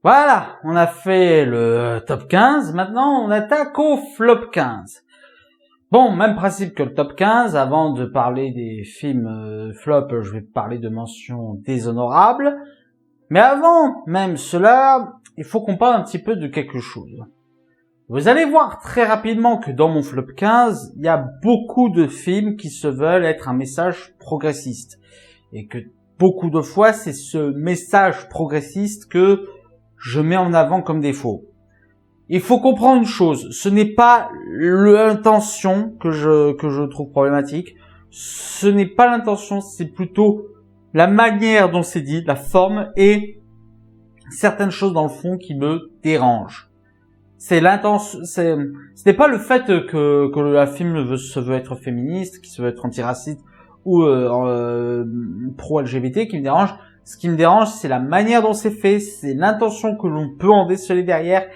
Voilà, on a fait le top 15, maintenant on attaque au flop 15. Bon, même principe que le top 15, avant de parler des films flop, je vais parler de mentions déshonorables. Mais avant même cela, il faut qu'on parle un petit peu de quelque chose. Vous allez voir très rapidement que dans mon flop 15, il y a beaucoup de films qui se veulent être un message progressiste. Et que beaucoup de fois, c'est ce message progressiste que je mets en avant comme défaut. Il faut comprendre une chose, ce n'est pas l'intention que je trouve problématique, ce n'est pas l'intention, c'est plutôt la manière dont c'est dit, la forme et certaines choses dans le fond qui me dérangent. C'est l'intention, ce n'est pas le fait que le film se veut être féministe, qu'il se veut être antiraciste ou pro-LGBT qui me dérange. Ce qui me dérange, c'est la manière dont c'est fait, c'est l'intention que l'on peut en déceler derrière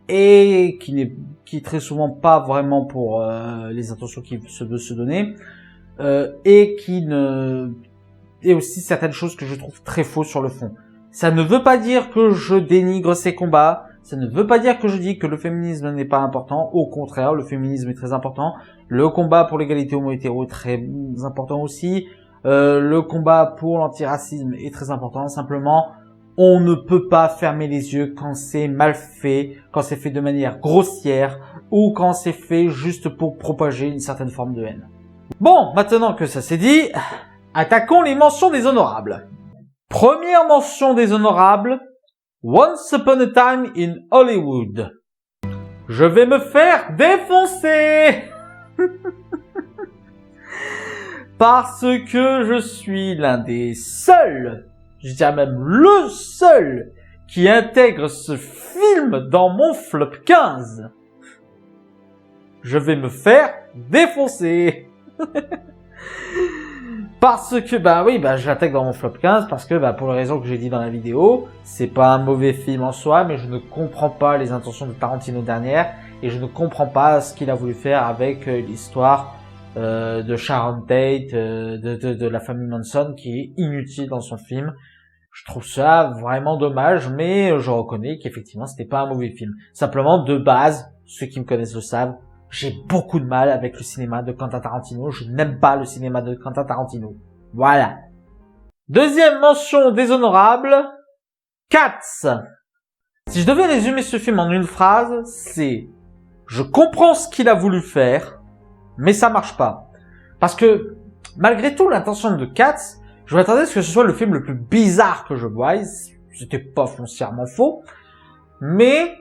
et qui est très souvent pas vraiment pour les intentions qu'il se veut se donner et aussi certaines choses que je trouve très fausses sur le fond. Ça ne veut pas dire que je dénigre ces combats, ça ne veut pas dire que je dis que le féminisme n'est pas important, au contraire, le féminisme est très important, le combat pour l'égalité homo-hétéro est très important aussi, le combat pour l'antiracisme est très important, simplement, on ne peut pas fermer les yeux quand c'est mal fait, quand c'est fait de manière grossière, ou quand c'est fait juste pour propager une certaine forme de haine. Bon, maintenant que ça c'est dit, attaquons les mentions déshonorables. Première mention déshonorable, Once Upon a Time in Hollywood. Je vais me faire défoncer parce que je suis l'un des seuls, je dirais même le seul, qui intègre ce film dans mon flop 15. Je vais me faire défoncer. Parce que, je l'attaque dans mon flop 15 parce que, pour les raisons que j'ai dit dans la vidéo, c'est pas un mauvais film en soi, mais je ne comprends pas les intentions de Tarantino dernière et je ne comprends pas ce qu'il a voulu faire avec l'histoire de Sharon Tate, de la famille Manson qui est inutile dans son film. Je trouve ça vraiment dommage, mais je reconnais qu'effectivement c'était pas un mauvais film. Simplement, de base, ceux qui me connaissent le savent, j'ai beaucoup de mal avec le cinéma de Quentin Tarantino. Je n'aime pas le cinéma de Quentin Tarantino. Voilà. Deuxième mention déshonorable, Cats. Si je devais résumer ce film en une phrase, c'est « Je comprends ce qu'il a voulu faire, mais ça marche pas. » Parce que, malgré tout, l'intention de Cats, je m'attendais à ce que ce soit le film le plus bizarre que je voie. C'était pas foncièrement faux. Mais,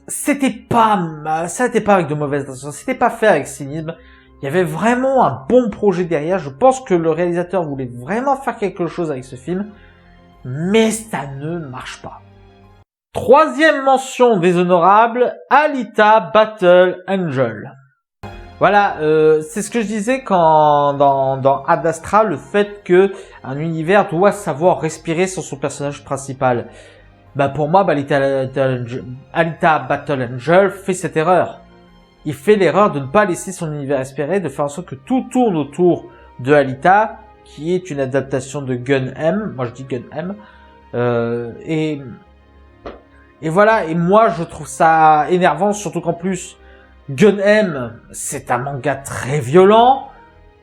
ça n'était pas avec de mauvaises intentions, c'était pas fait avec cynisme. Il y avait vraiment un bon projet derrière. Je pense que le réalisateur voulait vraiment faire quelque chose avec ce film, mais ça ne marche pas. Troisième mention déshonorable, Alita Battle Angel. Voilà, c'est ce que je disais dans Ad Astra, le fait que un univers doit savoir respirer sur son personnage principal. Pour moi, Alita Battle Angel fait cette erreur. Il fait l'erreur de ne pas laisser son univers respirer, de faire en sorte que tout tourne autour de Alita, qui est une adaptation de Gun M. Moi, je dis Gun M. Et voilà. Et moi, je trouve ça énervant, surtout qu'en plus, Gun M, c'est un manga très violent.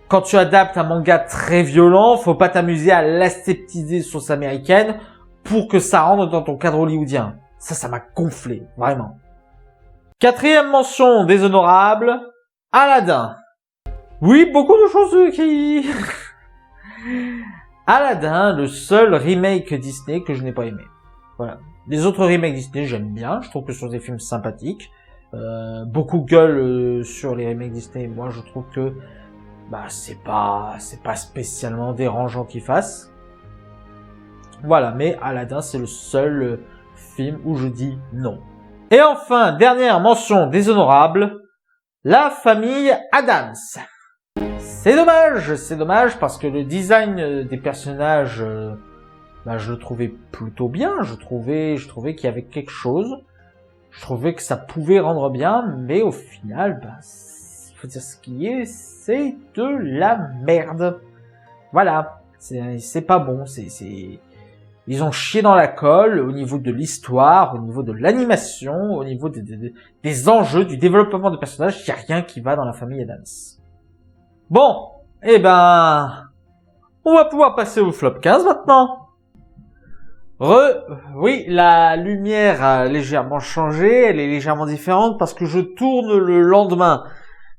Quand tu adaptes un manga très violent, faut pas t'amuser à l'aseptiser sauce américaine pour que ça rentre dans ton cadre hollywoodien. Ça m'a gonflé, vraiment. Quatrième mention déshonorable, Aladdin. Oui, beaucoup de choses qui... Aladdin, le seul remake Disney que je n'ai pas aimé. Voilà. Les autres remakes Disney, j'aime bien. Je trouve que ce sont des films sympathiques. Beaucoup gueulent sur les remakes Disney. Moi, je trouve que c'est pas spécialement dérangeant qu'ils fassent. Voilà, mais Aladdin, c'est le seul film où je dis non. Et enfin, dernière mention déshonorable, la famille Addams. C'est dommage parce que le design des personnages, je le trouvais plutôt bien. Je trouvais qu'il y avait quelque chose. Je trouvais que ça pouvait rendre bien, mais au final, faut dire ce qui est, c'est de la merde. Voilà, c'est pas bon, Ils ont chié dans la colle au niveau de l'histoire, au niveau de l'animation, au niveau des enjeux, du développement de personnages. Il n'y a rien qui va dans la famille Addams. Bon, eh ben, on va pouvoir passer au flop 15 maintenant. Oui, la lumière a légèrement changé, elle est légèrement différente parce que je tourne le lendemain,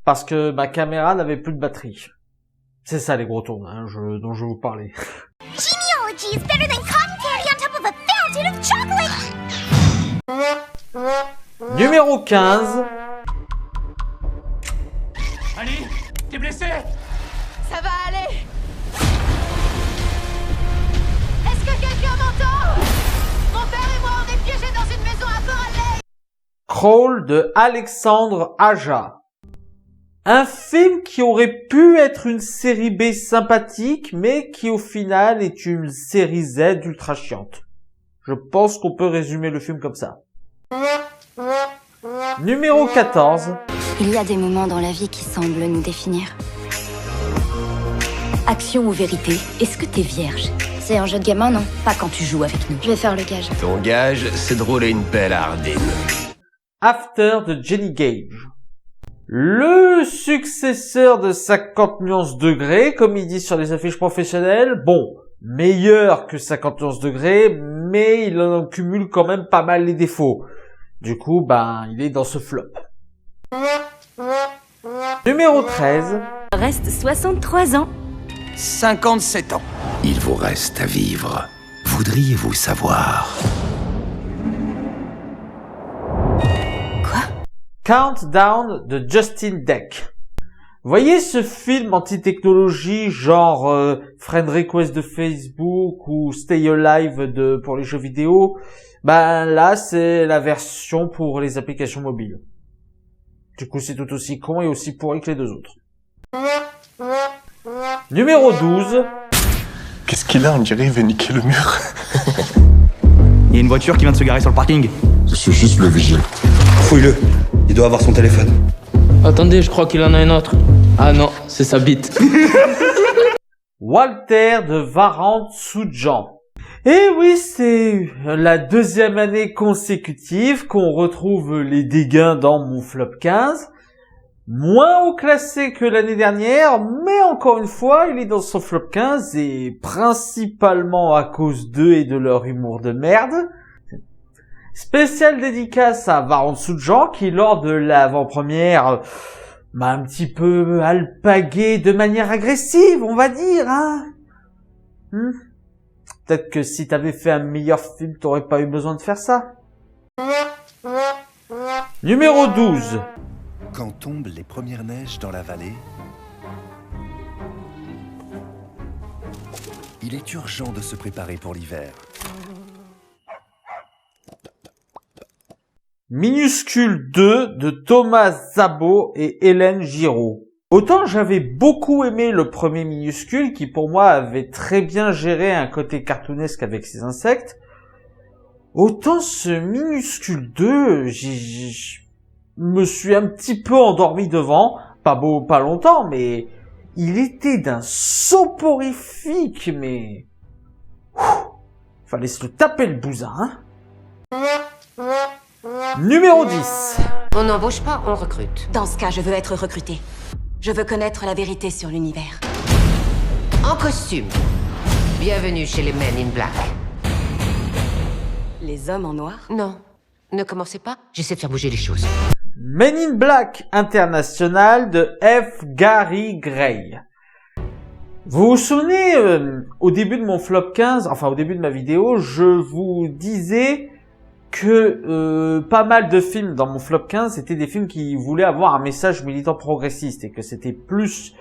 parce que ma caméra n'avait plus de batterie. C'est ça les gros tournages dont je vais vous parler. Genealogy is better than cotton candy on top of a fountain of chocolate! Numéro 15. Ali, t'es blessé? Ça va aller! Est-ce que quelqu'un m'entend? Mon père et moi, on est piégés dans une maison à Port-Alais! Crawl de Alexandre Aja. Un film qui aurait pu être une série B sympathique, mais qui au final est une série Z ultra chiante. Je pense qu'on peut résumer le film comme ça. Numéro 14. Il y a des moments dans la vie qui semblent nous définir. Action ou vérité, est-ce que t'es vierge? C'est un jeu de gamin, non? Pas quand tu joues avec nous. Je vais faire le gage. Ton gage, c'est de rouler une pelle à Ardenne. After de Jenny Gage. Le successeur de 50 nuances degrés, comme il dit sur les affiches professionnelles. Bon, meilleur que 50 nuances degrés, mais il en cumule quand même pas mal les défauts. Du coup, il est dans ce flop. Numéro 13. Reste 63 ans. 57 ans. Il vous reste à vivre. Voudriez-vous savoir? Countdown de Justin Deck. Voyez ce film anti-technologie genre Friend Request de Facebook ou Stay Alive pour les jeux vidéo. Là, c'est la version pour les applications mobiles. Du coup, c'est tout aussi con et aussi pourri que les deux autres. Numéro 12. Qu'est-ce qu'il a? On dirait il veut niquer le mur. Il y a une voiture qui vient de se garer sur le parking. Je suis juste le vigile. Fouille-le, il doit avoir son téléphone. Attendez, je crois qu'il en a un autre. Ah non, c'est sa bite. Walter de Varant-Soudjan. Et oui, c'est la deuxième année consécutive qu'on retrouve les dégâts dans mon flop 15. Moins haut classé que l'année dernière, mais encore une fois, il est dans son flop 15 et principalement à cause d'eux et de leur humour de merde. Spéciale dédicace à Varant-Soudjan qui, lors de l'avant-première, m'a un petit peu alpagué de manière agressive, on va dire, hein. Peut-être que si t'avais fait un meilleur film, t'aurais pas eu besoin de faire ça. Numéro 12. Quand tombent les premières neiges dans la vallée, il est urgent de se préparer pour l'hiver. Minuscule 2 de Thomas Zabo et Hélène Giraud. Autant j'avais beaucoup aimé le premier Minuscule qui pour moi avait très bien géré un côté cartoonesque avec ses insectes, autant ce Minuscule 2, je me suis un petit peu endormi devant, pas longtemps, mais il était d'un soporifique, mais fallait se le taper le bousin, hein. Numéro 10. On n'embauche pas, on recrute. Dans ce cas, je veux être recrutée. Je veux connaître la vérité sur l'univers. En costume. Bienvenue chez les Men in Black. Les hommes en noir? Non, ne commencez pas, j'essaie de faire bouger les choses. Men in Black International de F. Gary Gray. Vous vous souvenez, au début de mon flop 15, enfin au début de ma vidéo, je vous disais que pas mal de films dans mon flop 15 étaient des films qui voulaient avoir un message militant progressiste et que c'était plus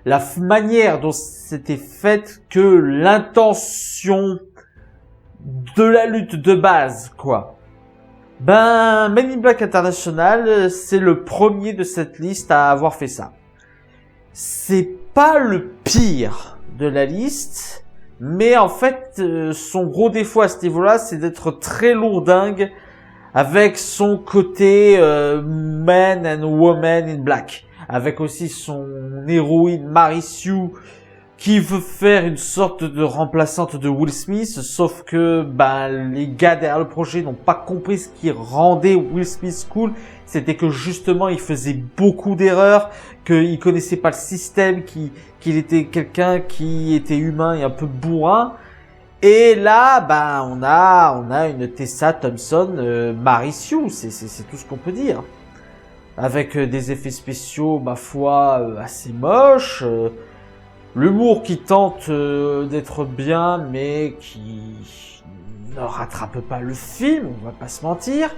la manière dont c'était fait que l'intention de la lutte de base, quoi. Men in Black International, c'est le premier de cette liste à avoir fait ça. C'est pas le pire de la liste, mais en fait, son gros défaut à ce niveau-là, c'est d'être très lourdingue avec son côté Man and Woman in Black, avec aussi son héroïne Mary Sue qui veut faire une sorte de remplaçante de Will Smith, sauf que les gars derrière le projet n'ont pas compris ce qui rendait Will Smith cool, c'était que justement il faisait beaucoup d'erreurs, qu'il connaissait pas le système, qu'il était quelqu'un qui était humain et un peu bourrin. Et là, on a une Tessa Thompson, Mary Sue, c'est tout ce qu'on peut dire. Avec des effets spéciaux, ma foi, assez moches, l'humour qui tente d'être bien, mais qui ne rattrape pas le film, on va pas se mentir.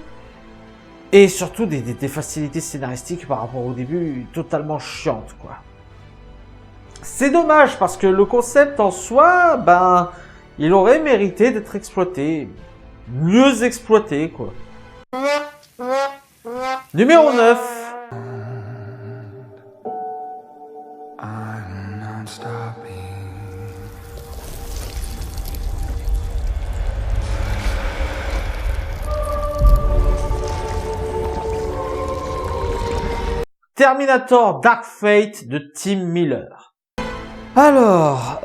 Et surtout des facilités scénaristiques par rapport au début, totalement chiantes, quoi. C'est dommage, parce que le concept en soi, il aurait mérité d'être exploité. Mieux exploité, quoi. Numéro 9. Terminator Dark Fate de Tim Miller. Alors,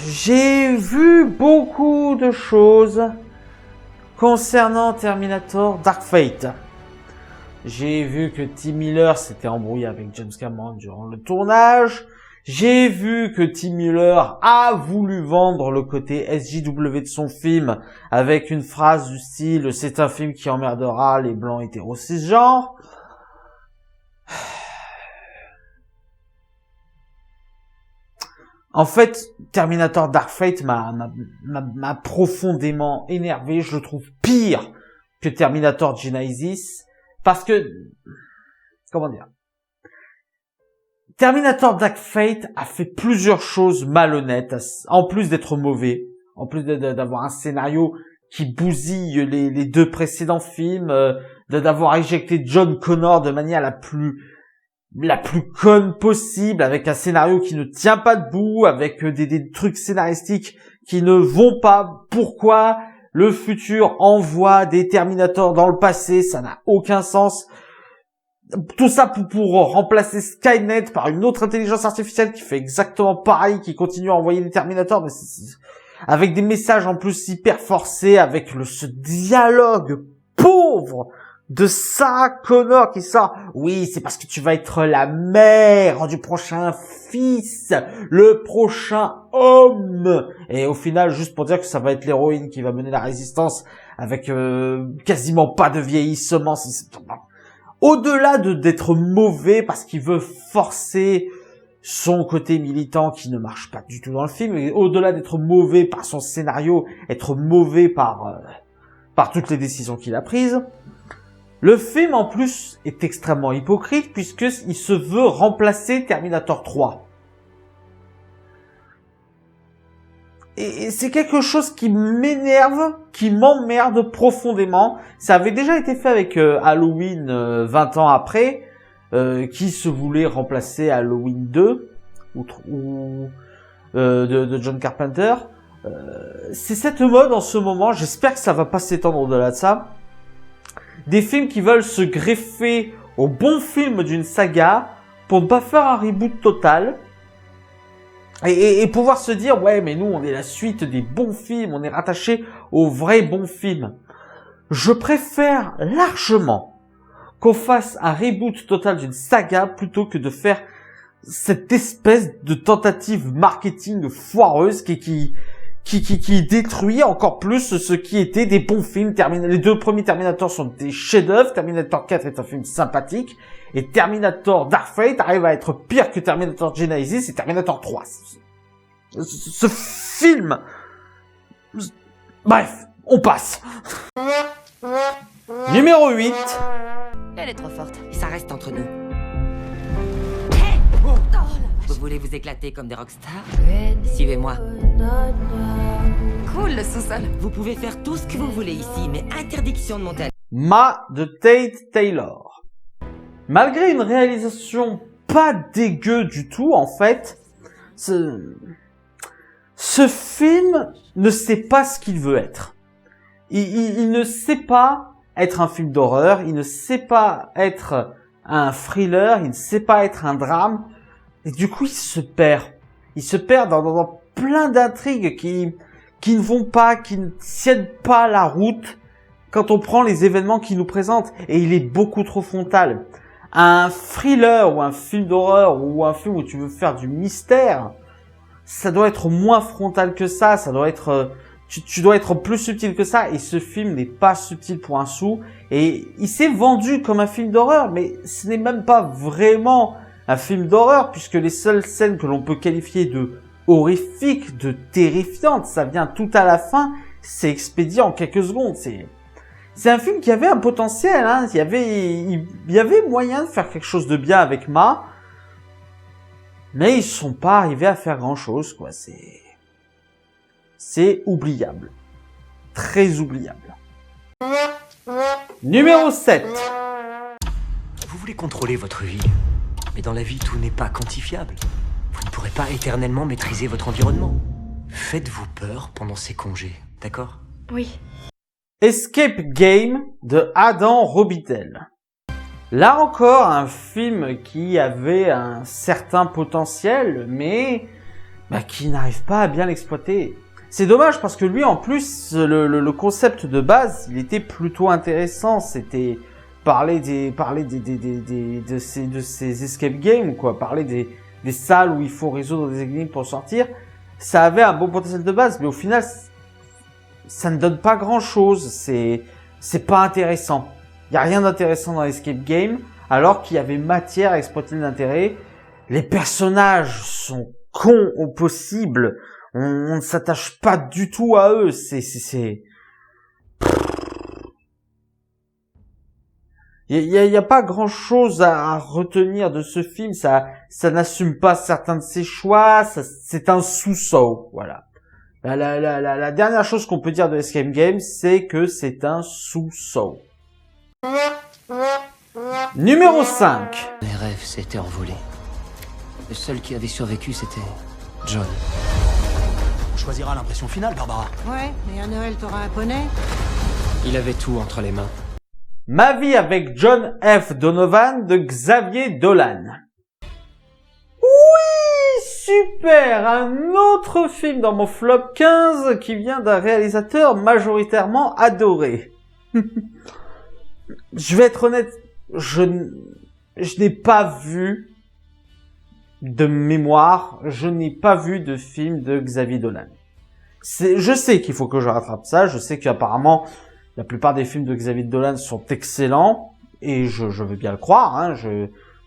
j'ai vu beaucoup de choses concernant Terminator Dark Fate. J'ai vu que Tim Miller s'était embrouillé avec James Cameron durant le tournage. J'ai vu que Tim Miller a voulu vendre le côté SJW de son film avec une phrase du style « C'est un film qui emmerdera les blancs hétéros cisgenres ». En fait, Terminator Dark Fate m'a profondément énervé. Je le trouve pire que Terminator Genesis. Parce que, comment dire, Terminator Dark Fate a fait plusieurs choses malhonnêtes, en plus d'être mauvais, en plus d'avoir un scénario qui bousille les deux précédents films, d'avoir éjecté John Connor de manière la plus conne possible, avec un scénario qui ne tient pas debout, avec des trucs scénaristiques qui ne vont pas. Pourquoi le futur envoie des Terminators dans le passé? Ça n'a aucun sens. Tout ça pour remplacer Skynet par une autre intelligence artificielle qui fait exactement pareil, qui continue à envoyer des Terminators, mais avec des messages en plus hyper forcés, avec ce dialogue pauvre de Sarah Connor qui sort « Oui, c'est parce que tu vas être la mère du prochain fils, le prochain homme !» Et au final, juste pour dire que ça va être l'héroïne qui va mener la résistance avec quasiment pas de vieillissement. Au-delà d'être mauvais parce qu'il veut forcer son côté militant qui ne marche pas du tout dans le film, et au-delà d'être mauvais par son scénario, être mauvais par toutes les décisions qu'il a prises, le film, en plus, est extrêmement hypocrite puisqu'il se veut remplacer Terminator 3. Et c'est quelque chose qui m'énerve, qui m'emmerde profondément. Ça avait déjà été fait avec Halloween 20 ans après, qui se voulait remplacer Halloween 2 de John Carpenter. C'est cette mode en ce moment, j'espère que ça va pas s'étendre au-delà de ça. Des films qui veulent se greffer au bon film d'une saga pour ne pas faire un reboot total et pouvoir se dire ouais mais nous on est la suite des bons films, on est rattaché aux vrais bons films. Je préfère largement qu'on fasse un reboot total d'une saga plutôt que de faire cette espèce de tentative marketing foireuse qui détruit encore plus ce qui était des bons films. Les deux premiers Terminator sont des chefs-d'œuvre. Terminator 4 est un film sympathique. Et Terminator Dark Fate arrive à être pire que Terminator Genesis et Terminator 3. Ce film... Bref, on passe. Numéro 8. Elle est trop forte, et ça reste entre nous. Vous voulez vous éclater comme des rockstars? Suivez-moi. Cool, le sous-sol. Vous pouvez faire tout ce que vous voulez ici, mais interdiction de monter. Ma de Tate Taylor. Malgré une réalisation pas dégueu du tout, en fait, ce film ne sait pas ce qu'il veut être. Il ne sait pas être un film d'horreur, il ne sait pas être un thriller, il ne sait pas être un drame. Et du coup, il se perd il se perd dans plein d'intrigues qui ne vont pas, qui ne tiennent pas la route quand on prend les événements qu'il nous présente. Et il est beaucoup trop frontal. Un thriller ou un film d'horreur ou un film où tu veux faire du mystère, ça doit être moins frontal que ça. Ça doit être, tu dois être plus subtil que ça. Et ce film n'est pas subtil pour un sou. Et il s'est vendu comme un film d'horreur, mais ce n'est même pas vraiment un film d'horreur, puisque les seules scènes que l'on peut qualifier de horrifiques, de terrifiantes, ça vient tout à la fin, c'est expédié en quelques secondes. C'est un film qui avait un potentiel, hein. Il y avait moyen de faire quelque chose de bien avec Ma, mais ils sont pas arrivés à faire grand chose, quoi. C'est oubliable. Très oubliable. Numéro 7. Vous voulez contrôler votre vie, mais dans la vie, tout n'est pas quantifiable. Vous ne pourrez pas éternellement maîtriser votre environnement. Faites-vous peur pendant ces congés, d'accord? Oui. Escape Game de Adam Robitel. Là encore, un film qui avait un certain potentiel, mais qui n'arrive pas à bien l'exploiter. C'est dommage parce que lui, en plus, le concept de base, il était plutôt intéressant. C'était parler de ces escape games, quoi. Parler des salles où il faut résoudre des énigmes pour sortir. Ça avait un bon potentiel de base, mais au final, ça ne donne pas grand chose. C'est pas intéressant. Il y a rien d'intéressant dans l'escape game, alors qu'il y avait matière à exploiter l'intérêt. Les personnages sont cons au possible. On ne s'attache pas du tout à eux. Il y a pas grand chose à retenir de ce film. Ça n'assume pas certains de ses choix. C'est un sous-saut. Voilà. La dernière chose qu'on peut dire de Escape Game, c'est que c'est un sous-saut. Numéro 5. Mes rêves s'étaient envolés. Le seul qui avait survécu, c'était John. On choisira l'impression finale, Barbara. Ouais, mais à Noël, t'auras un poney? Il avait tout entre les mains. Ma vie avec John F. Donovan de Xavier Dolan. Oui, super, un autre film dans mon flop 15 qui vient d'un réalisateur majoritairement adoré. Je vais être honnête, je n'ai pas vu de mémoire, je n'ai pas vu de film de Xavier Dolan. Je sais qu'il faut que je rattrape ça, je sais qu'apparemment la plupart des films de Xavier Dolan sont excellents, et je veux bien le croire, hein,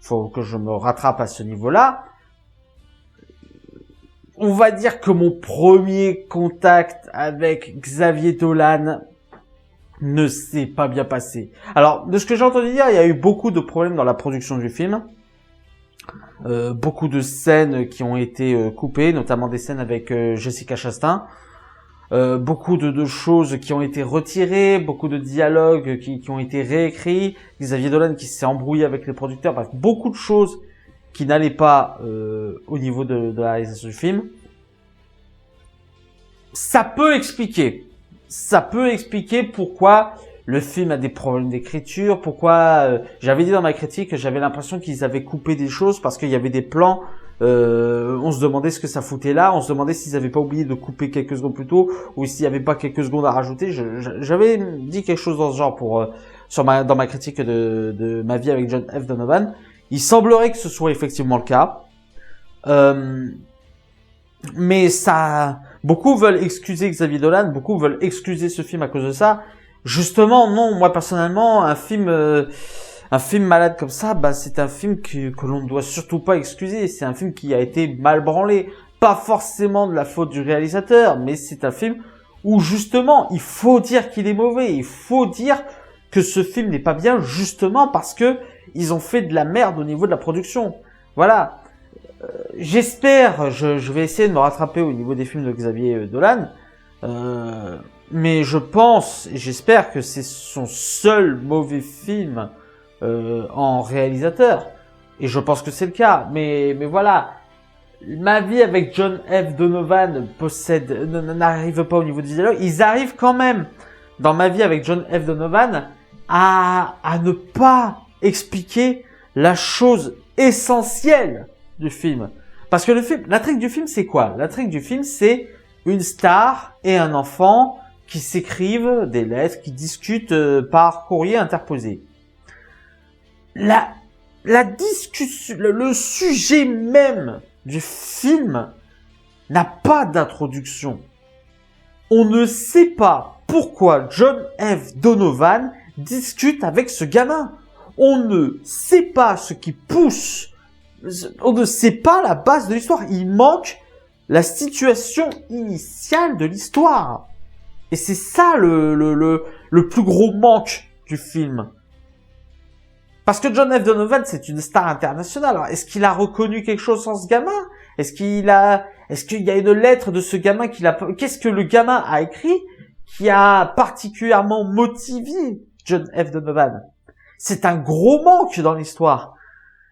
faut que je me rattrape à ce niveau-là. On va dire que mon premier contact avec Xavier Dolan ne s'est pas bien passé. Alors, de ce que j'ai entendu dire, il y a eu beaucoup de problèmes dans la production du film. Beaucoup de scènes qui ont été coupées, notamment des scènes avec Jessica Chastain. Beaucoup de choses qui ont été retirées, beaucoup de dialogues qui ont été réécrits. Xavier Dolan qui s'est embrouillé avec les producteurs. Bref, beaucoup de choses qui n'allaient pas au niveau de la réalisation du film. Ça peut expliquer pourquoi le film a des problèmes d'écriture, pourquoi j'avais dit dans ma critique que j'avais l'impression qu'ils avaient coupé des choses parce qu'il y avait des plans, on se demandait ce que ça foutait là, on se demandait s'ils avaient pas oublié de couper quelques secondes plus tôt ou s'il y avait pas quelques secondes à rajouter. J'avais dit quelque chose dans ce genre dans ma critique de ma vie avec John F. Donovan. Il semblerait que ce soit effectivement le cas. Mais beaucoup veulent excuser Xavier Dolan, beaucoup veulent excuser ce film à cause de ça. Justement, non, moi personnellement, un film malade comme ça, c'est un film que l'on ne doit surtout pas excuser. C'est un film qui a été mal branlé. Pas forcément de la faute du réalisateur, mais c'est un film où justement, il faut dire qu'il est mauvais. Il faut dire que ce film n'est pas bien justement parce que ils ont fait de la merde au niveau de la production. Voilà. J'espère, je vais essayer de me rattraper au niveau des films de Xavier Dolan, mais je pense et j'espère que c'est son seul mauvais film en réalisateur, et je pense que c'est le cas, mais voilà, ma vie avec John F. Donovan n'arrive pas au niveau du dialogue. Ils arrivent quand même, dans ma vie avec John F. Donovan, à ne pas expliquer la chose essentielle du film. Parce que l'intrigue du film, c'est quoi? L'intrigue du film, c'est une star et un enfant qui s'écrivent des lettres, qui discutent par courrier interposé. La discussion, le sujet même du film n'a pas d'introduction. On ne sait pas pourquoi John F. Donovan discute avec ce gamin. On ne sait pas ce qui pousse. On ne sait pas la base de l'histoire. Il manque la situation initiale de l'histoire. Et c'est ça le plus gros manque du film. Parce que John F. Donovan, c'est une star internationale. Alors, est-ce qu'il a reconnu quelque chose sans ce gamin? Est-ce qu'il y a une lettre de ce gamin qu'est-ce que le gamin a écrit qui a particulièrement motivé John F. Donovan? C'est un gros manque dans l'histoire.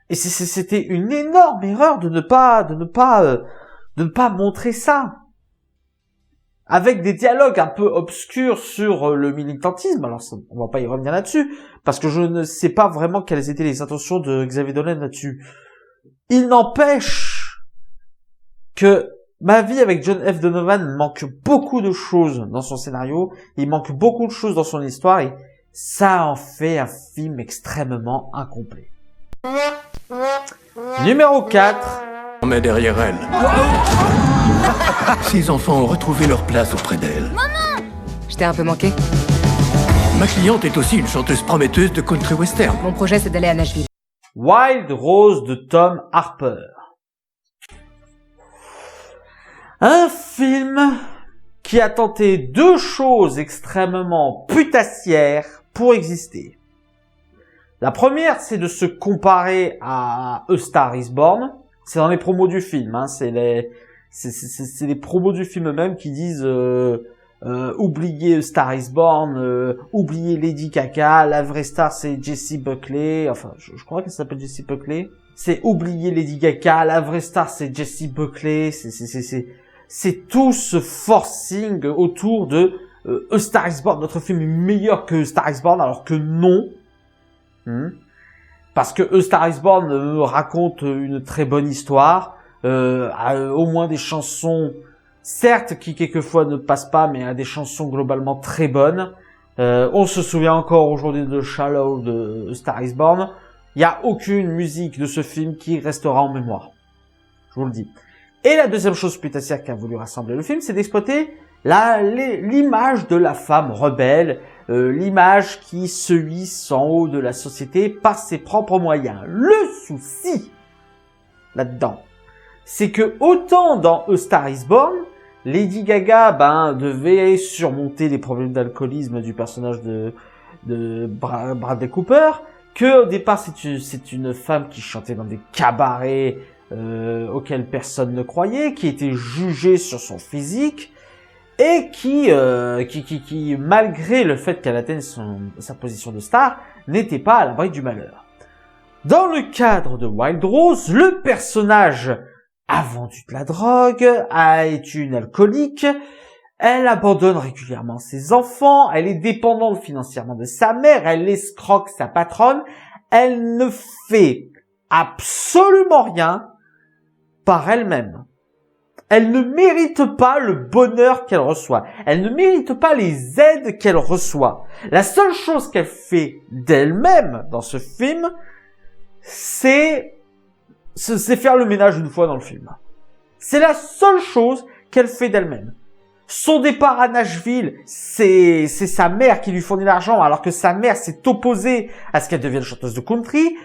Et c'était une énorme erreur de ne pas montrer ça. Avec des dialogues un peu obscurs sur le militantisme. Alors, on va pas y revenir là-dessus, parce que je ne sais pas vraiment quelles étaient les intentions de Xavier Dolan là-dessus. Il n'empêche que ma vie avec John F. Donovan manque beaucoup de choses dans son scénario, il manque beaucoup de choses dans son histoire, et ça en fait un film extrêmement incomplet. Numéro 4. On met derrière elle. Ses enfants ont retrouvé leur place auprès d'elle. Maman! Je t'ai un peu manqué. Ma cliente est aussi une chanteuse prometteuse de country western. Mon projet, c'est d'aller à Nashville. Wild Rose de Tom Harper. Un film qui a tenté deux choses extrêmement putassières pour exister. La première, c'est de se comparer à A Star is Born. C'est dans les promos du film, hein. C'est les promos du film eux-mêmes qui disent oubliez A Star is Born, oubliez Lady Gaga, la vraie star c'est Jessie Buckley. Enfin, je crois qu'elle s'appelle Jessie Buckley. C'est oublier Lady Gaga, la vraie star c'est Jessie Buckley. C'est tout ce forcing autour de A Star is Born. Notre film est meilleur que A Star is Born, alors que non. Parce que A Star is Born raconte une très bonne histoire, a au moins des chansons, certes qui quelquefois ne passent pas, mais a des chansons globalement très bonnes. On se souvient encore aujourd'hui de Shallow de A Star is Born. Il n'y a aucune musique de ce film qui restera en mémoire. Je vous le dis. Et la deuxième chose putassière qu'a voulu rassembler le film, c'est d'exploiter l'image de la femme rebelle, l'image qui se hisse en haut de la société par ses propres moyens. Le souci là-dedans, c'est que autant dans A Star is Born, Lady Gaga devait surmonter les problèmes d'alcoolisme du personnage de Bradley Cooper, que au départ c'est une femme qui chantait dans des cabarets auxquels personne ne croyait, qui était jugée sur son physique, et qui malgré le fait qu'elle atteigne sa position de star, n'était pas à l'abri du malheur. Dans le cadre de Wild Rose, le personnage a vendu de la drogue, est une alcoolique, elle abandonne régulièrement ses enfants, elle est dépendante financièrement de sa mère, elle escroque sa patronne, elle ne fait absolument rien par elle-même. Elle ne mérite pas le bonheur qu'elle reçoit. Elle ne mérite pas les aides qu'elle reçoit. La seule chose qu'elle fait d'elle-même dans ce film, c'est faire le ménage une fois dans le film. C'est la seule chose qu'elle fait d'elle-même. Son départ à Nashville, c'est sa mère qui lui fournit l'argent, alors que sa mère s'est opposée à ce qu'elle devienne chanteuse de country.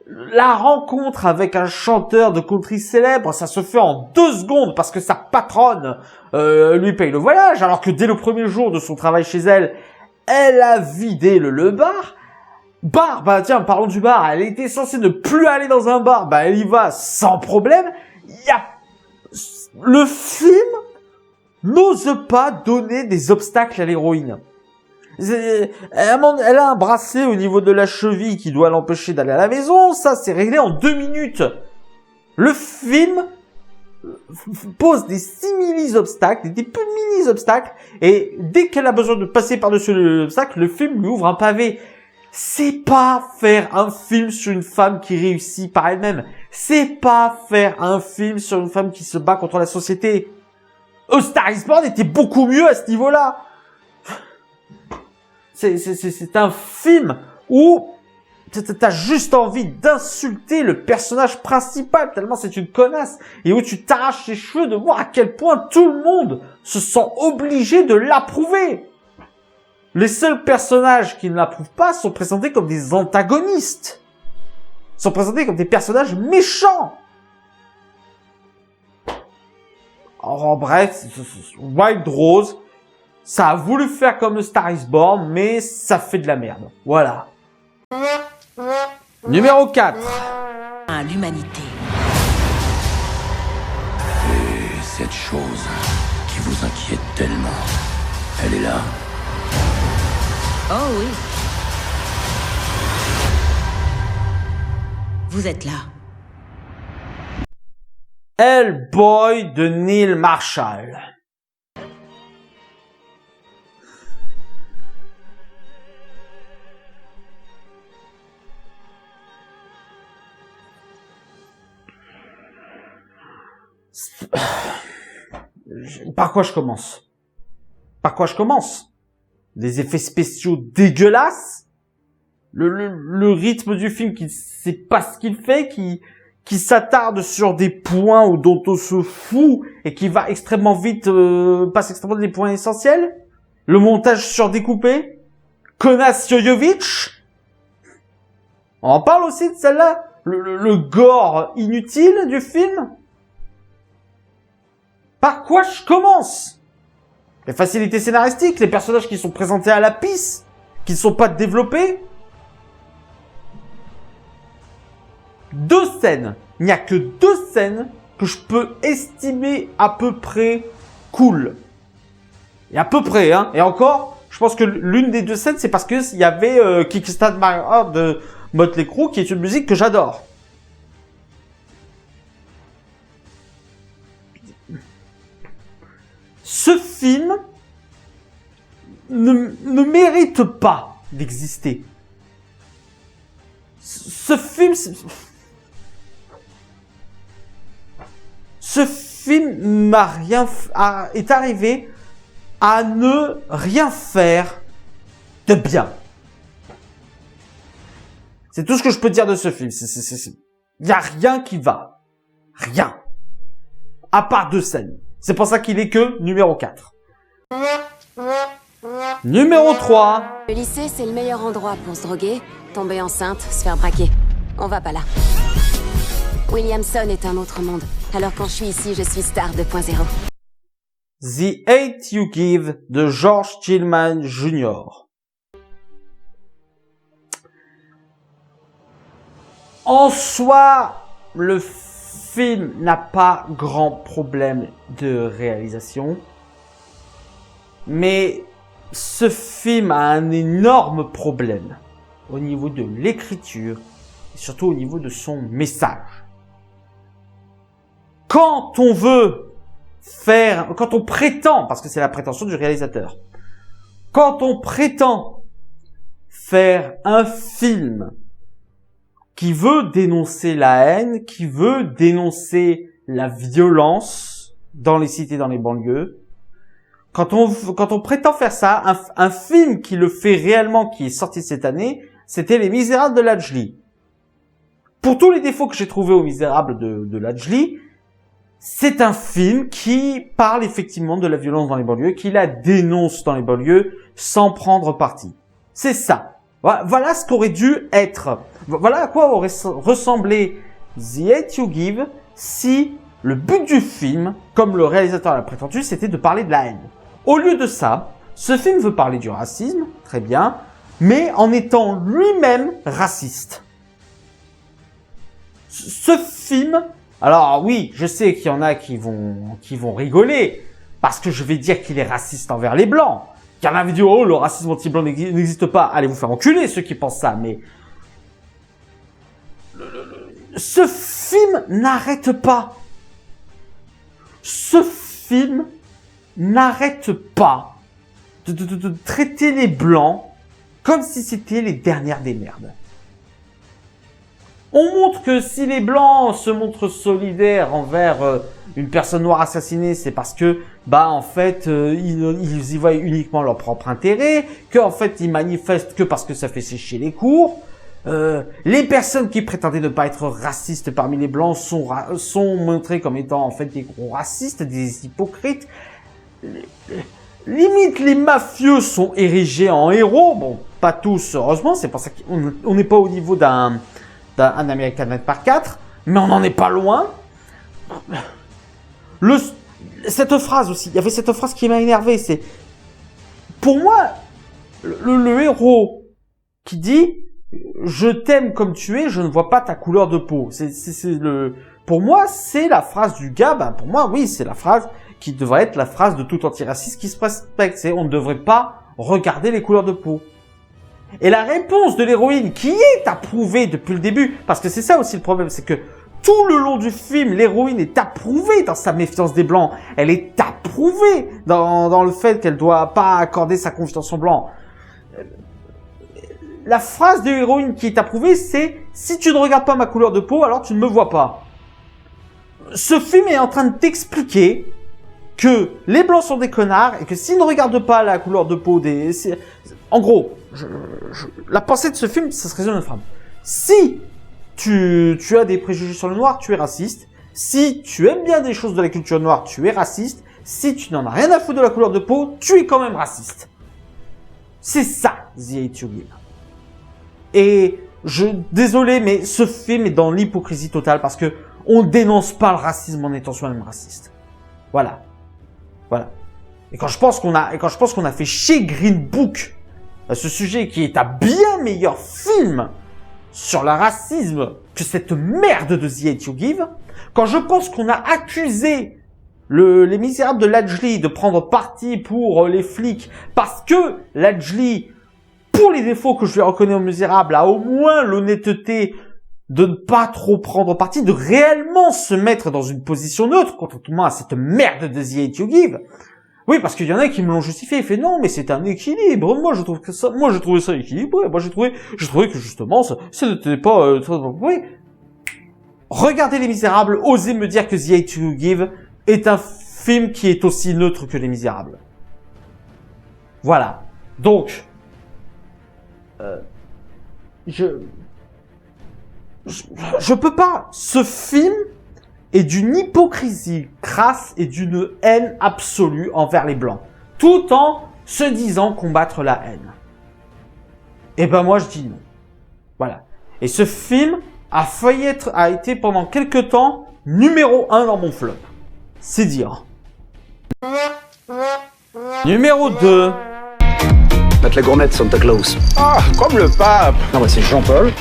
La rencontre avec un chanteur de country célèbre, ça se fait en 2 secondes parce que sa patronne lui paye le voyage, alors que dès le premier jour de son travail chez elle, elle a vidé le bar. Tiens, parlons du bar, elle était censée ne plus aller dans un bar, elle y va sans problème. Le film n'ose pas donner des obstacles à l'héroïne. Elle a un bracelet au niveau de la cheville qui doit l'empêcher d'aller à la maison. Ça, c'est réglé en 2 minutes. Le film pose des simili-obstacles, des plus mini-obstacles, et dès qu'elle a besoin de passer par-dessus l'obstacle, le film lui ouvre un pavé. C'est pas faire un film sur une femme qui réussit par elle-même. C'est pas faire un film sur une femme qui se bat contre la société. A Star is Born était beaucoup mieux à ce niveau-là. C'est un film où t'as juste envie d'insulter le personnage principal tellement c'est une connasse et où tu t'arraches les cheveux de voir à quel point tout le monde se sent obligé de l'approuver. Les seuls personnages qui ne l'approuvent pas sont présentés comme des antagonistes. Sont présentés comme des personnages méchants. En bref, Wild Rose, ça a voulu faire comme le Star is Born, mais ça fait de la merde. Voilà. Numéro 4. L'humanité. Et cette chose qui vous inquiète tellement, elle est là. Oh oui. Vous êtes là. Hellboy de Neil Marshall. Par quoi je commence? Des effets spéciaux dégueulasses? Le rythme du film qui sait pas ce qu'il fait, qui s'attarde sur des points dont on se fout et qui va extrêmement vite, passe extrêmement des points essentiels? Le montage surdécoupé? Konas Jojovic? On en parle aussi de celle-là? Le gore inutile du film? Par quoi je commence? Les facilités scénaristiques, les personnages qui sont présentés à la pisse, qui ne sont pas développés. 2 scènes. Il n'y a que 2 scènes que je peux estimer à peu près cool. Et à peu près, hein. Et encore, je pense que l'une des 2 scènes, c'est parce que il y avait Kickstart My Heart de Motley Crue, qui est une musique que j'adore. Ce film ne mérite pas d'exister. Ce film est arrivé à ne rien faire de bien. C'est tout ce que je peux dire de ce film. Il y a rien qui va. Rien. À part 2 scènes. C'est pour ça qu'il est que numéro 4. Numéro 3. Le lycée, c'est le meilleur endroit pour se droguer, tomber enceinte, se faire braquer. On va pas là. Williamson est un autre monde. Alors quand je suis ici, je suis Star 2.0. The Hate You Give de George Tillman Jr. En soi, le film n'a pas grand problème de réalisation. Mais ce film a un énorme problème au niveau de l'écriture et surtout au niveau de son message. Quand on prétend, parce que c'est la prétention du réalisateur, quand on prétend faire un film qui veut dénoncer la haine, qui veut dénoncer la violence dans les cités, dans les banlieues, quand on prétend faire ça, un film qui le fait réellement, qui est sorti cette année, c'était Les Misérables de Lajli. Pour tous les défauts que j'ai trouvés aux Misérables de Lajli, c'est un film qui parle effectivement de la violence dans les banlieues, qui la dénonce dans les banlieues sans prendre parti. C'est ça. Voilà ce qu'aurait dû être. Voilà à quoi aurait ressemblé The Hate You Give si le but du film, comme le réalisateur l'a prétendu, c'était de parler de la haine. Au lieu de ça, ce film veut parler du racisme, très bien, mais en étant lui-même raciste. Ce film, alors oui, je sais qu'il y en a qui vont rigoler, parce que je vais dire qu'il est raciste envers les Blancs. Il y en a qui disent, oh, le racisme anti-blanc n'existe pas. Allez vous faire enculer, ceux qui pensent ça, mais... Ce film n'arrête pas. Ce film n'arrête pas de traiter les Blancs comme si c'était les dernières des merdes. On montre que si les Blancs se montrent solidaires envers une personne noire assassinée, c'est parce que, en fait, ils y voient uniquement leur propre intérêt, qu'en fait, ils manifestent que parce que ça fait sécher les cours. Les personnes qui prétendaient ne pas être racistes parmi les Blancs sont montrées comme étant, en fait, des gros racistes, des hypocrites. Limite, les mafieux sont érigés en héros. Bon, pas tous, heureusement, c'est pour ça qu'on n'est pas au niveau d'un American 24, mais on n'en est pas loin. Cette phrase aussi, il y avait cette phrase qui m'a énervé, c'est... Pour moi, le héros qui dit « Je t'aime comme tu es, je ne vois pas ta couleur de peau ». Pour moi, c'est la phrase du gars, pour moi, oui, c'est la phrase qui devrait être la phrase de tout antiraciste qui se respecte. C'est « On ne devrait pas regarder les couleurs de peau ». Et la réponse de l'héroïne, qui est approuvée depuis le début, parce que c'est ça aussi le problème, c'est que tout le long du film, l'héroïne est approuvée dans sa méfiance des Blancs. Elle est approuvée dans le fait qu'elle doit pas accorder sa confiance aux Blancs. La phrase de l'héroïne qui est approuvée, c'est « Si tu ne regardes pas ma couleur de peau, alors tu ne me vois pas ». Ce film est en train de t'expliquer que les Blancs sont des connards et que s'ils ne regardent pas la couleur de peau des... En gros, la pensée de ce film, ça se résume en une phrase. Si tu as des préjugés sur le noir, tu es raciste. Si tu aimes bien des choses de la culture noire, tu es raciste. Si tu n'en as rien à foutre de la couleur de peau, tu es quand même raciste. C'est ça, The Hate You Give. Et désolé, mais ce film est dans l'hypocrisie totale parce que on dénonce pas le racisme en étant soi-même raciste. Voilà. Et quand je pense qu'on a fait chier Green Book à ce sujet qui est un bien meilleur film sur le racisme que cette merde de The Hate You Give, quand je pense qu'on a accusé les Misérables de Lajli de prendre parti pour les flics parce que Lajli, pour les défauts que je lui reconnais aux Misérables, a au moins l'honnêteté de ne pas trop prendre parti, de réellement se mettre dans une position neutre, contrairement à cette merde de The Hate You Give. Oui, parce qu'il y en a qui me l'ont justifié. Il fait non, mais c'est un équilibre. Moi, je trouvais ça équilibré. Moi, j'ai trouvé que justement, ça n'était pas, oui. Regardez Les Misérables, osez me dire que The Hate You Give est un film qui est aussi neutre que Les Misérables. Voilà. Donc, je peux pas. Ce film est d'une hypocrisie crasse et d'une haine absolue envers les Blancs, tout en se disant combattre la haine. Et moi je dis non. Voilà. Et ce film a été pendant quelques temps numéro 1 dans mon flop. C'est dire. Numéro 2. Mettre la gourmette Santa Claus. Ah, comme le pape. Non, c'est Jean-Paul.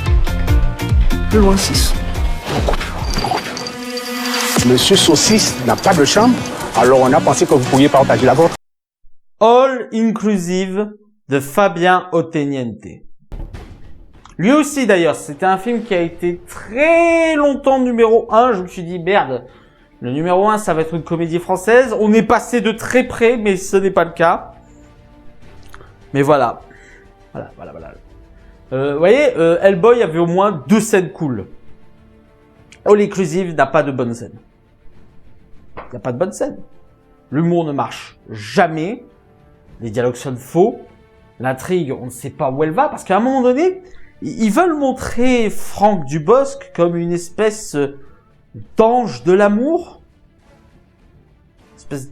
Plus loin 6. Monsieur Saucisse n'a pas de chambre, alors on a pensé que vous pourriez partager la vôtre. All Inclusive de Fabien Otteniente. Lui aussi d'ailleurs, c'était un film qui a été très longtemps numéro 1. Je me suis dit merde, le numéro 1 ça va être une comédie française. On est passé de très près, mais ce n'est pas le cas. Mais voilà. Vous voyez, Hellboy avait au moins 2 scènes cool. All Inclusive n'a pas de bonnes scènes. Il n'y a pas de bonnes scènes. L'humour ne marche jamais. Les dialogues sonnent faux. L'intrigue, on ne sait pas où elle va. Parce qu'à un moment donné, ils veulent montrer Franck Dubosc comme une espèce d'ange de l'amour. Espèce,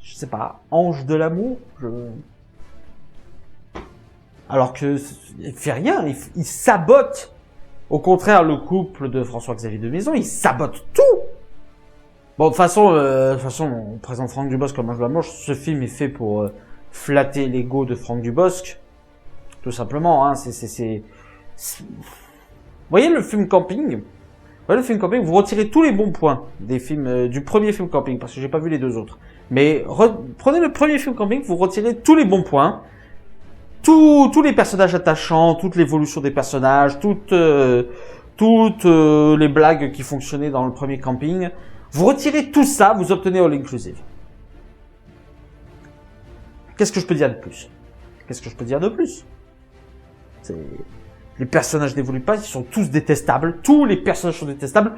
je sais pas, ange de l'amour. Alors que il fait rien. Il sabote. Au contraire, le couple de François-Xavier de Maison, il sabote tout. Bon, de toute façon, on présente Franck Dubosc comme un joueur moche. Ce film est fait pour flatter l'ego de Franck Dubosc, tout simplement. Hein, vous voyez le film Camping. Vous retirez tous les bons points des films du premier film Camping, parce que j'ai pas vu les 2 autres. Mais prenez le premier film Camping, vous retirez tous les bons points. Tous les personnages attachants, toute l'évolution des personnages, toutes les blagues qui fonctionnaient dans le premier Camping. Vous retirez tout ça, vous obtenez All Inclusive. Qu'est-ce que je peux dire de plus? les personnages n'évoluent pas, ils sont tous détestables, tous les personnages sont détestables.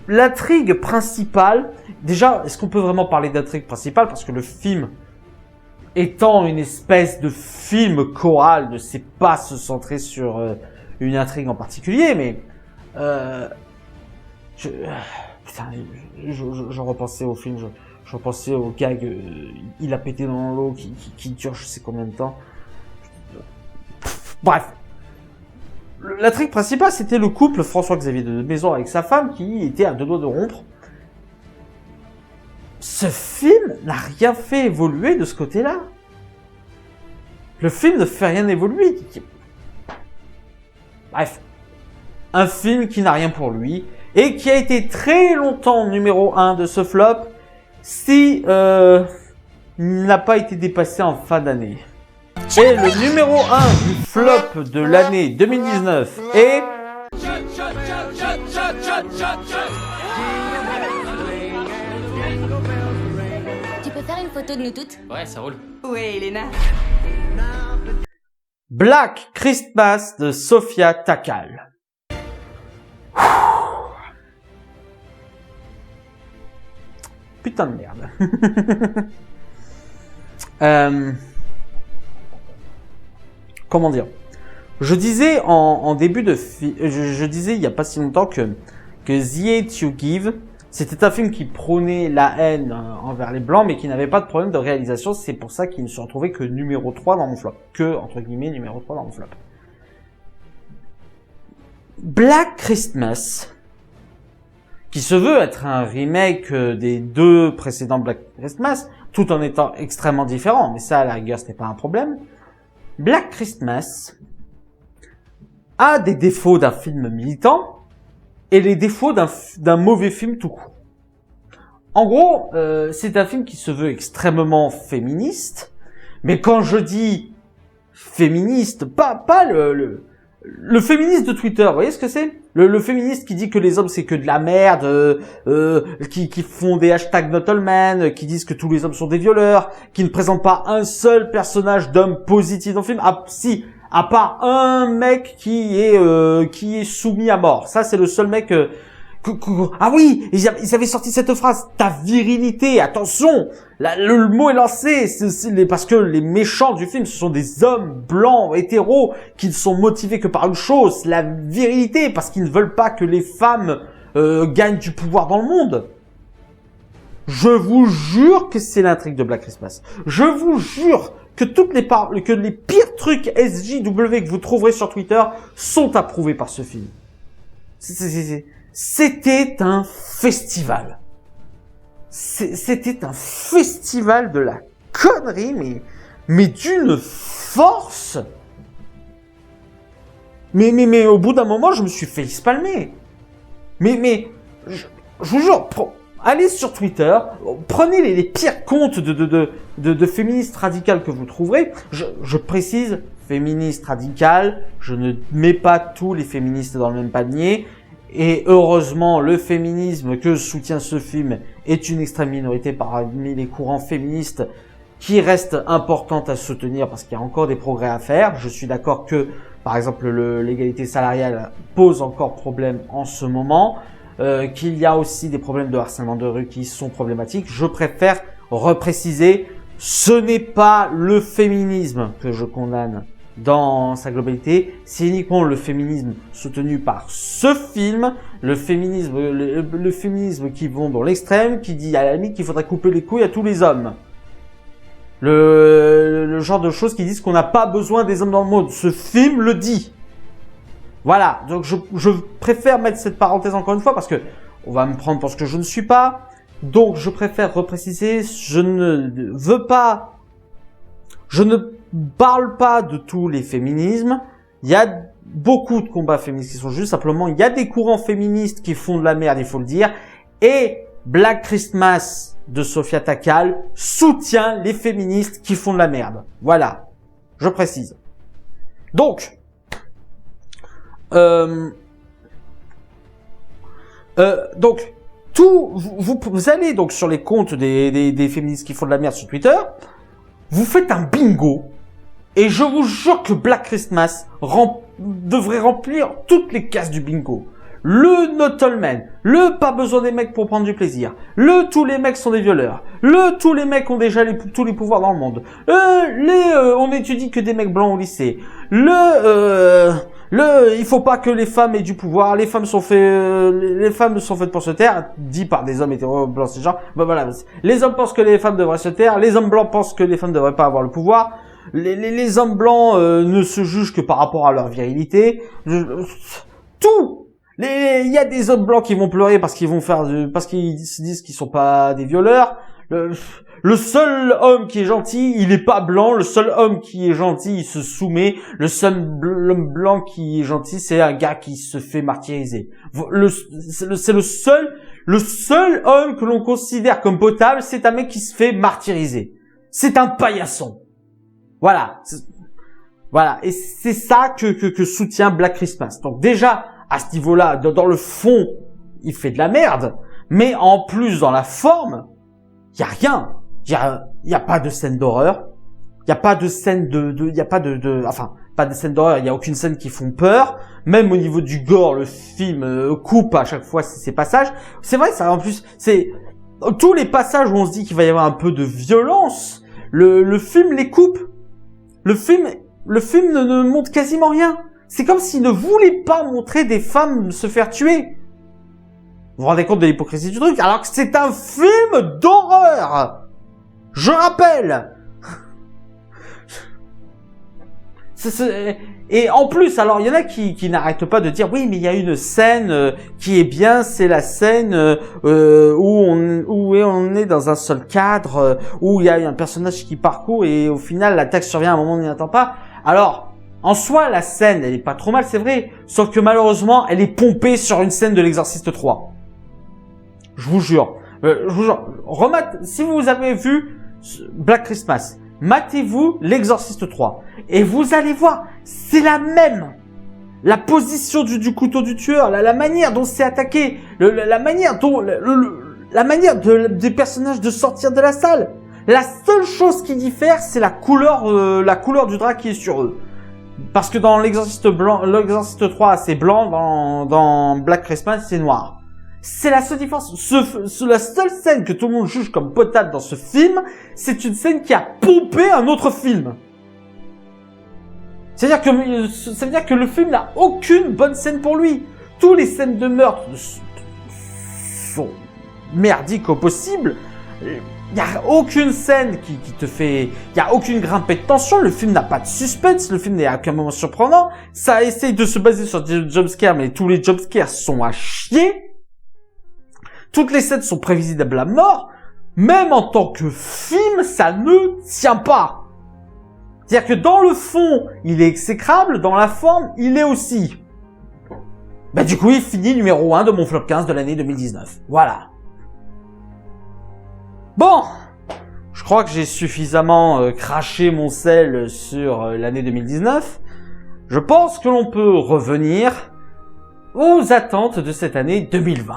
L'intrigue principale, déjà, est-ce qu'on peut vraiment parler d'intrigue principale, parce que le film, étant une espèce de film choral, ne sait pas se centrer sur une intrigue en particulier, mais je repensais au film, je repensais au gag, il a pété dans l'eau, qui dure je sais combien de temps. Bref. L'intrigue principale, c'était le couple François-Xavier de Maison avec sa femme qui était à 2 doigts de rompre. Ce film n'a rien fait évoluer de ce côté-là. Le film ne fait rien évoluer. Bref. Un film qui n'a rien pour lui et qui a été très longtemps numéro 1 de ce flop si il n'a pas été dépassé en fin d'année. Et le numéro 1 du flop de l'année 2019 est... Tu peux faire une photo de nous toutes? Ouais, ça roule. Ouais, Elena. Black Christmas de Sofia Takal. Putain de merde. Comment dire? Je disais en début de je disais il y a pas si longtemps que The Hate You Give, c'était un film qui prônait la haine envers les blancs, mais qui n'avait pas de problème de réalisation. C'est pour ça qu'il ne se retrouvait que numéro 3 dans mon flop. Que, entre guillemets, numéro 3 dans mon flop. Black Christmas, qui se veut être un remake des 2 précédents Black Christmas, tout en étant extrêmement différent, mais ça, à la rigueur, ce n'est pas un problème. Black Christmas a des défauts d'un film militant et les défauts d'un mauvais film tout court. En gros, c'est un film qui se veut extrêmement féministe, mais quand je dis féministe, pas le féministe de Twitter, vous voyez ce que c'est? Le féministe qui dit que les hommes c'est que de la merde, qui font des hashtags not all men, qui disent que tous les hommes sont des violeurs, qui ne présentent pas un seul personnage d'homme positif dans le film. Ah, si, à part un mec qui est soumis à mort. Ça, c'est le seul mec ah oui, ils avaient sorti cette phrase, ta virilité, attention, le mot est lancé, parce que les méchants du film, ce sont des hommes blancs, hétéros, qui ne sont motivés que par une chose, la virilité, parce qu'ils ne veulent pas que les femmes gagnent du pouvoir dans le monde. Je vous jure que c'est l'intrigue de Black Christmas. Je vous jure que que les pires trucs SJW que vous trouverez sur Twitter sont approuvés par ce film. C'était un festival. C'était un festival de la connerie, mais d'une force. Mais au bout d'un moment, je me suis fait espalmer. Mais je vous jure, allez sur Twitter, prenez les pires comptes de féministes radicales que vous trouverez. Je précise, féministes radicales, je ne mets pas tous les féministes dans le même panier. Et heureusement, le féminisme que soutient ce film est une extrême minorité parmi les courants féministes qui reste importante à soutenir parce qu'il y a encore des progrès à faire. Je suis d'accord que, par exemple, l'égalité salariale pose encore problème en ce moment, qu'il y a aussi des problèmes de harcèlement de rue qui sont problématiques. Je préfère repréciser, ce n'est pas le féminisme que je condamne dans sa globalité, c'est uniquement le féminisme soutenu par ce film, le féminisme qui vont dans l'extrême, qui dit à la limite qu'il faudrait couper les couilles à tous les hommes. Le genre de choses qui disent qu'on n'a pas besoin des hommes dans le monde. Ce film le dit. Voilà, donc je préfère mettre cette parenthèse encore une fois parce que on va me prendre pour ce que je ne suis pas. Donc je préfère repréciser, je ne parle pas de tous les féminismes. Il y a beaucoup de combats féministes qui sont justes. Simplement, il y a des courants féministes qui font de la merde, il faut le dire. Et Black Christmas de Sofia Takal soutient les féministes qui font de la merde. Voilà. Je précise. Donc, vous allez donc sur les comptes des féministes qui font de la merde sur Twitter, vous faites un bingo, et je vous jure que Black Christmas devrait remplir toutes les cases du bingo. Le not all men, le pas besoin des mecs pour prendre du plaisir, le tous les mecs sont des violeurs, le tous les mecs ont déjà tous les pouvoirs dans le monde, on étudie que des mecs blancs au lycée, il faut pas que les femmes aient du pouvoir, les femmes sont faites pour se taire, dit par des hommes hétéros blancs ces gens. Ben voilà, les hommes pensent que les femmes devraient se taire, les hommes blancs pensent que les femmes devraient pas avoir le pouvoir, les hommes blancs ne se jugent que par rapport à leur virilité, tout. Il y a des hommes blancs qui vont pleurer parce qu'ils se disent qu'ils sont pas des violeurs. Le seul homme qui est gentil, il est pas blanc. Le seul homme qui est gentil, il se soumet. Le seul homme blanc qui est gentil, c'est un gars qui se fait martyriser. C'est le seul homme que l'on considère comme potable, c'est un mec qui se fait martyriser. C'est un paillasson. Voilà. Voilà. Et c'est ça que soutient Black Christmas. Donc déjà, à ce niveau-là, dans le fond, il fait de la merde. Mais en plus, dans la forme, y a rien. Y a pas de scène d'horreur. Y a pas de scène pas de scène d'horreur. Y a aucune scène qui font peur. Même au niveau du gore, le film coupe à chaque fois ces passages. C'est vrai, ça, en plus, c'est tous les passages où on se dit qu'il va y avoir un peu de violence. Le film les coupe. Le film ne montre quasiment rien. C'est comme s'il ne voulait pas montrer des femmes se faire tuer. Vous vous rendez compte de l'hypocrisie du truc? Alors que c'est un film d'horreur. Je rappelle. Et en plus, alors il y en a qui n'arrêtent pas de dire oui, mais il y a une scène qui est bien, c'est la scène où on est dans un seul cadre, où il y a un personnage qui parcourt et au final l'attaque survient à un moment où on n'y attend pas. Alors en soi, la scène, elle est pas trop mal, c'est vrai. Sauf que malheureusement, elle est pompée sur une scène de l'Exorciste 3. Je vous jure. Si vous avez vu Black Christmas, matez-vous l'Exorciste 3. Et vous allez voir, c'est la même. La position du couteau du tueur, la manière dont c'est attaqué, la manière dont, la manière des personnages de sortir de la salle. La seule chose qui diffère, c'est la couleur du drap qui est sur eux. Parce que dans l'Exorciste 3, c'est blanc, dans Black Christmas, c'est noir. C'est la seule différence. La seule scène que tout le monde juge comme potable dans ce film, c'est une scène qui a pompé un autre film. C'est-à-dire que le film n'a aucune bonne scène pour lui. Toutes les scènes de meurtre sont merdiques au possible. Il n'y a aucune scène qui te fait... Il n'y a aucune grimpée de tension, le film n'a pas de suspense, le film n'est à aucun moment surprenant, ça essaye de se baser sur des jumpscares, mais tous les jumpscares sont à chier. Toutes les scènes sont prévisibles à mort. Même en tant que film, ça ne tient pas. C'est-à-dire que dans le fond, il est exécrable, dans la forme, il est aussi. Bah du coup, il finit numéro 1 de mon flop 15 de l'année 2019. Voilà. Bon, je crois que j'ai suffisamment craché mon sel sur l'année 2019. Je pense que l'on peut revenir aux attentes de cette année 2020.